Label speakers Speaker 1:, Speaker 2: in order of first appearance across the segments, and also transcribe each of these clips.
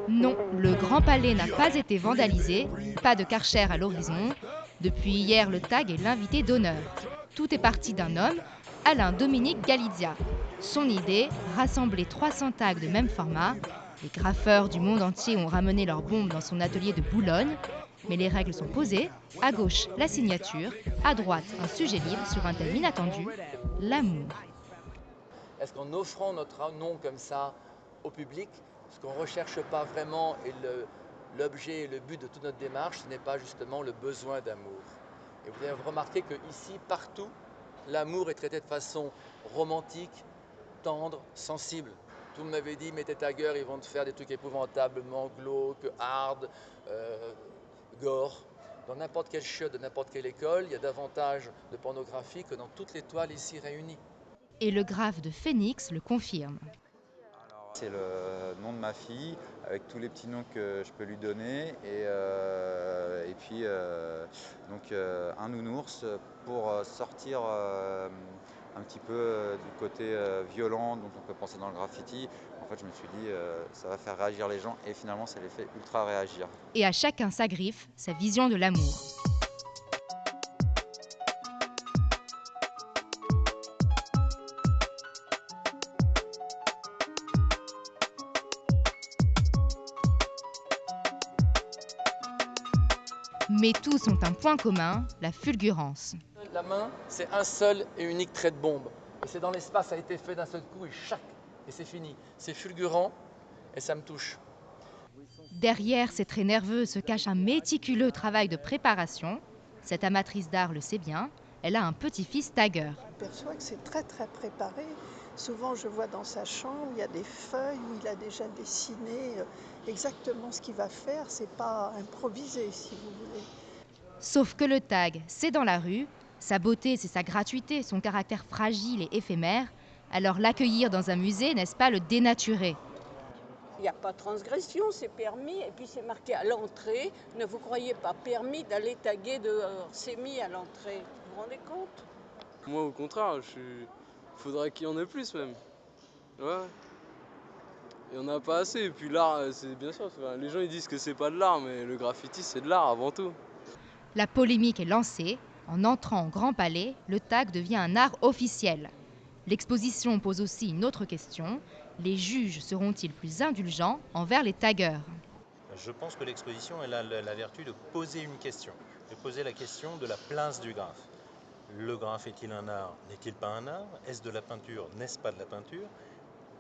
Speaker 1: Non, le Grand Palais n'a pas été vandalisé, pas de Karcher à l'horizon. Depuis hier, le tag est l'invité d'honneur. Tout est parti d'un homme, Alain Dominique Galizia. Son idée, rassembler 300 tags de même format. Les graffeurs du monde entier ont ramené leurs bombes dans son atelier de Boulogne. Mais les règles sont posées. À gauche, la signature. À droite, un sujet libre sur un thème inattendu, l'amour.
Speaker 2: Est-ce qu'en offrant notre nom comme ça au public, ce qu'on ne recherche pas vraiment et l'objet et le but de toute notre démarche, ce n'est pas justement le besoin d'amour. Et vous avez remarqué qu'ici, partout, l'amour est traité de façon romantique, tendre, sensible. Tout le monde m'avait dit, mais tes taggers, ils vont te faire des trucs épouvantablement glauques, hard, gore. Dans n'importe quel chiotte de n'importe quelle école, il y a davantage de pornographie que dans toutes les toiles ici réunies.
Speaker 1: Et le graphe de Phoenix le confirme.
Speaker 3: C'est le nom de ma fille, avec tous les petits noms que je peux lui donner. Et puis un nounours pour sortir un petit peu du côté violent dont on peut penser dans le graffiti. En fait, je me suis dit, ça va faire réagir les gens et finalement, ça les fait ultra réagir.
Speaker 1: Et à chacun sa griffe, sa vision de l'amour. Mais tous ont un point commun, la fulgurance.
Speaker 2: La main, c'est un seul et unique trait de bombe. Et c'est dans l'espace, ça a été fait d'un seul coup et chac, et c'est fini. C'est fulgurant et ça me touche.
Speaker 1: Derrière ces traits nerveux se cache un méticuleux travail de préparation. Cette amatrice d'art le sait bien, elle a un petit-fils tagger.
Speaker 4: Je perçois que c'est très très préparé. Souvent je vois dans sa chambre, il y a des feuilles où il a déjà dessiné exactement ce qu'il va faire. C'est pas improvisé si vous voulez.
Speaker 1: Sauf que le tag, c'est dans la rue. Sa beauté, c'est sa gratuité, son caractère fragile et éphémère. Alors l'accueillir dans un musée, n'est-ce pas le dénaturer ?
Speaker 5: Il n'y a pas de transgression, c'est permis. Et puis c'est marqué à l'entrée. Ne vous croyez pas permis d'aller taguer dehors. C'est mis à l'entrée. Vous vous rendez compte ?
Speaker 6: Moi, au contraire, faudrait qu'il y en ait plus même. Ouais. Il n'y en a pas assez. Et puis l'art, c'est bien sûr. Les gens ils disent que c'est pas de l'art, mais le graffiti, c'est de l'art avant tout.
Speaker 1: La polémique est lancée. En entrant au Grand Palais, le tag devient un art officiel. L'exposition pose aussi une autre question. Les juges seront-ils plus indulgents envers les taggers ?
Speaker 7: Je pense que l'exposition elle a la vertu de poser une question, de poser la question de la place du graphe. Le graphe est-il un art? N'est-il pas un art? Est-ce de la peinture? N'est-ce pas de la peinture?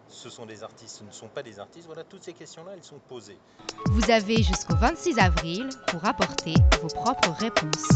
Speaker 7: Ce sont des artistes, ce ne sont pas des artistes. Voilà, toutes ces questions-là, elles sont posées.
Speaker 1: Vous avez jusqu'au 26 avril pour apporter vos propres réponses.